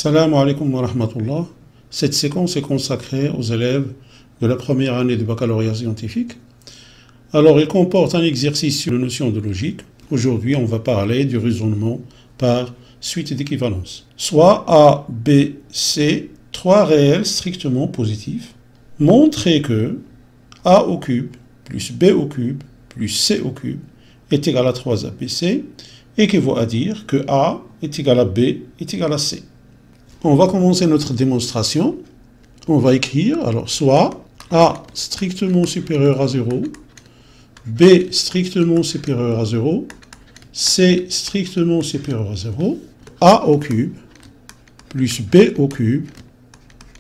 Salam alaikum wa rahmatullah. Cette séquence est consacrée aux élèves de la première année de baccalauréat scientifique. Alors, il comporte un exercice sur la notion de logique. Aujourd'hui, on va parler du raisonnement par suite d'équivalence. Soit A, B, C, trois réels strictement positifs. Montrer que A au cube plus B au cube plus C au cube est égal à 3ABC équivaut à dire que A est égal à B est égal à C. On va commencer notre démonstration. On va écrire, alors, soit A strictement supérieur à 0, B strictement supérieur à 0, C strictement supérieur à 0, A au cube plus B au cube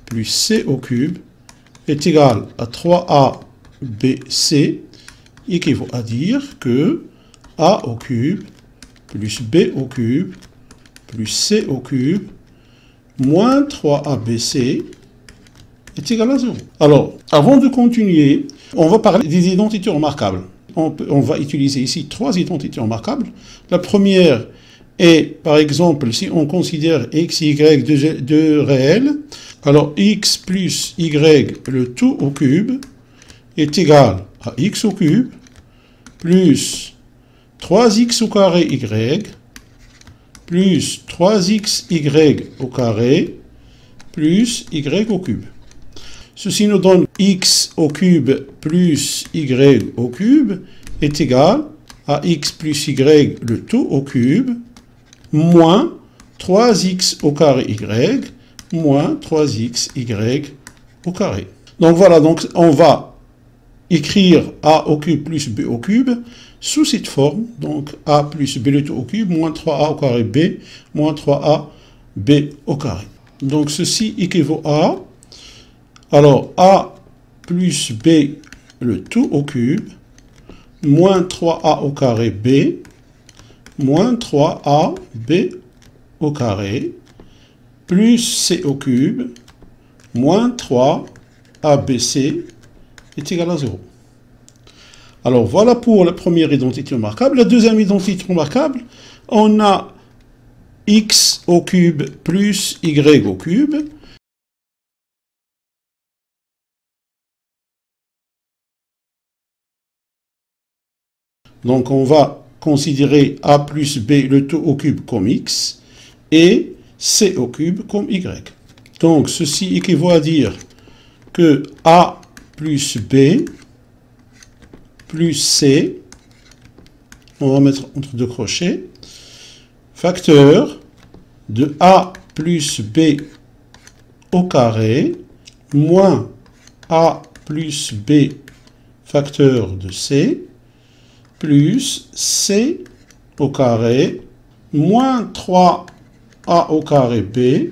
plus C au cube est égal à 3ABC équivaut à dire que A au cube plus B au cube plus C au cube moins 3ABC est égal à 0. Alors, avant de continuer, on va parler des identités remarquables. On va utiliser ici trois identités remarquables. La première est, par exemple, si on considère x et y deux réels, alors x plus y, le tout au cube, est égal à x au cube, plus 3x au carré y, plus 3xy au carré, plus y au cube. Ceci nous donne x au cube plus y au cube est égal à x plus y le tout au cube, moins 3x au carré y, moins 3xy au carré. Donc voilà, donc on va écrire a au cube plus b au cube sous cette forme, donc a plus b le tout au cube, moins 3a au carré b, moins 3a b au carré. Donc ceci équivaut à, alors a plus b le tout au cube, moins 3a au carré b, moins 3a b au carré, plus c au cube, moins 3abc est égal à 0. Alors voilà pour la première identité remarquable. La deuxième identité remarquable, on a x au cube plus y au cube. Donc on va considérer a plus b le tout au cube comme x et c au cube comme y. Donc ceci équivaut à dire que a plus b plus c, on va mettre entre deux crochets, facteur de a plus b au carré, moins a plus b facteur de c, plus c au carré, moins 3a au carré b,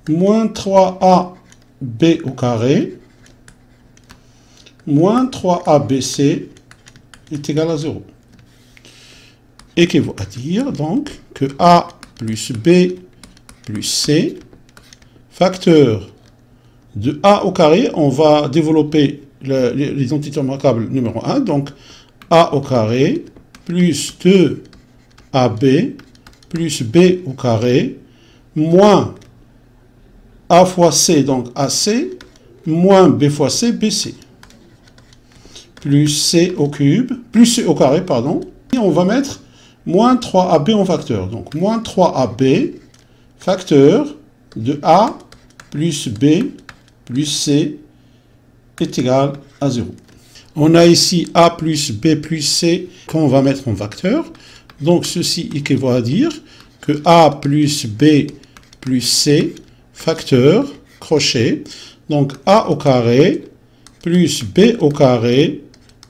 moins 3a b au carré, moins 3abc est égal à 0. Équivaut à dire donc que a plus b plus c, facteur de a au carré, on va développer l'identité remarquable numéro 1, donc a au carré plus 2ab plus b au carré, moins a fois c, donc ac, moins b fois c, bc. Plus c au cube, plus c au carré, pardon. Et on va mettre moins 3ab en facteur. Donc, moins 3ab, facteur de a plus b plus c est égal à 0. On a ici a plus b plus c qu'on va mettre en facteur. Donc, ceci équivaut à dire que a plus b plus c, facteur, crochet. Donc, a au carré plus b au carré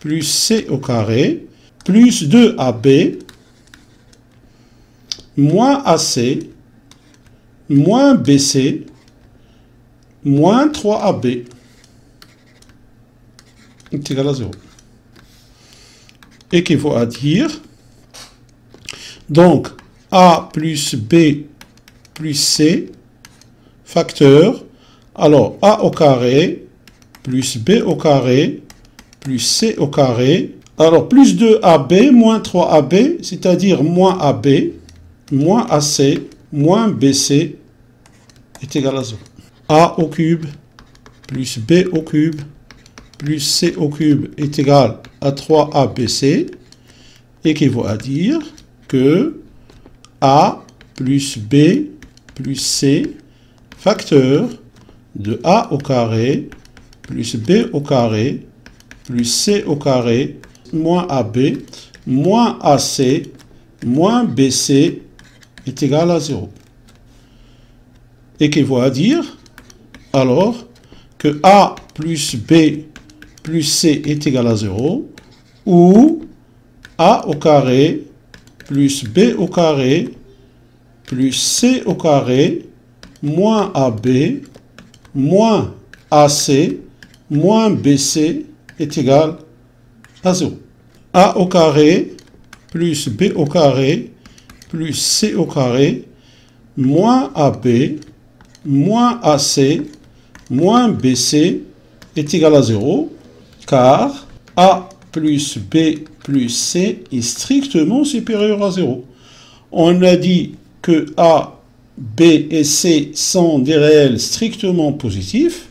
plus c au carré, plus 2ab, moins ac, moins bc, moins 3ab est égal à 0. Équivaut à dire, donc, a plus b plus c, facteur, alors a au carré, plus b au carré, plus c au carré, alors plus 2ab, moins 3ab, c'est-à-dire moins ab, moins ac, moins bc est égal à 0. A au cube plus B au cube plus C au cube est égal à 3ABC, équivaut à dire que A plus B plus C, facteur de A au carré plus B au carré plus C au carré moins AB moins AC moins BC est égal à 0. Équivaut à dire alors que A plus B plus C est égal à 0, ou A au carré plus B au carré plus C au carré moins AB moins AC moins BC est égal à 0. A au carré plus B au carré plus C au carré moins AB moins AC moins BC est égal à 0, car A plus B plus C est strictement supérieur à 0. On a dit que A, B et C sont des réels strictement positifs,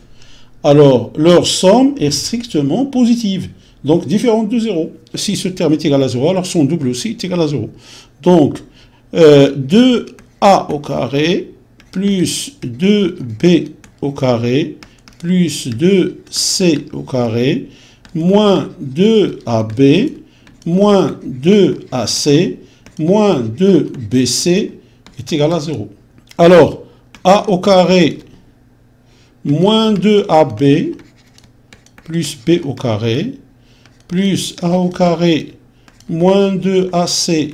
alors leur somme est strictement positive, donc différente de 0. Si ce terme est égal à 0, alors son double aussi est égal à 0. Donc, 2A au carré plus 2B au carré plus 2C au carré moins 2AB moins 2AC moins 2BC est égal à 0. Alors, A au carré moins 2AB plus B au carré plus A au carré moins 2AC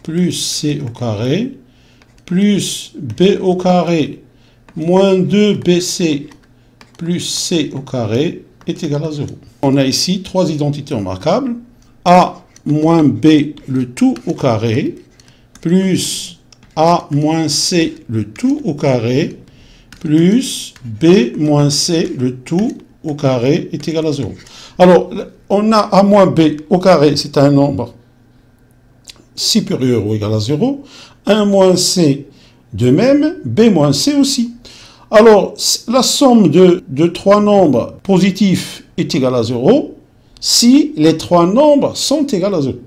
plus C au carré plus B au carré moins 2BC plus C au carré est égal à 0. On a ici trois identités remarquables. A moins B le tout au carré plus A moins C le tout au carré plus B moins C le tout au carré est égal à 0. Alors, on a A moins B au carré, c'est un nombre supérieur ou égal à 0. 1 moins C de même, B moins C aussi. Alors, la somme de trois nombres positifs est égale à 0 si les trois nombres sont égaux à 0.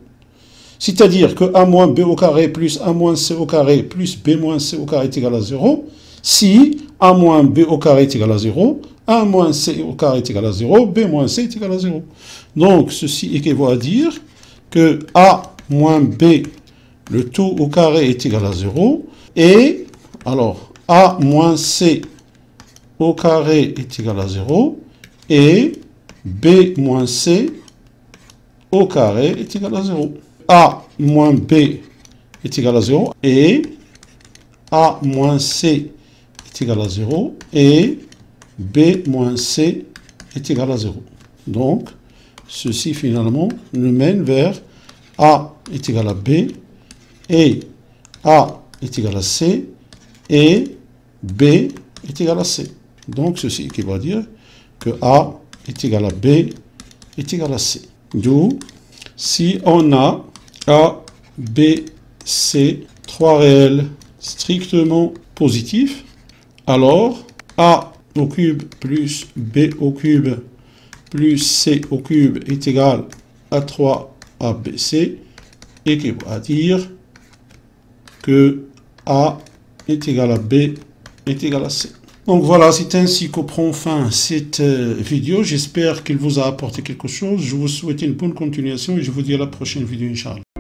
C'est-à-dire que A moins B au carré plus A moins C au carré plus B moins C au carré est égal à 0 si A moins B au carré est égal à 0, A moins C au carré est égal à 0, B moins C est égal à 0. Donc, ceci équivaut à dire que A moins B le tout au carré est égal à 0 et, alors, A moins C au carré est égal à 0 et B moins C au carré est égal à 0. A moins B est égal à 0 et A moins C est égal à 0 et B moins C est égal à 0. Donc, ceci finalement nous mène vers A est égal à B et A est égal à C et B est égal à C. Donc, ceci équivaut à dire que A est égal à B est égal à C. D'où, si on a A, B, C, trois réels strictement positifs, alors A au cube plus B au cube plus C au cube est égal à 3ABC, équivaut à dire que A est égal à B est égal à C. Donc voilà, c'est ainsi qu'on prend fin cette vidéo. J'espère qu'il vous a apporté quelque chose. Je vous souhaite une bonne continuation et je vous dis à la prochaine vidéo, Inch'Allah.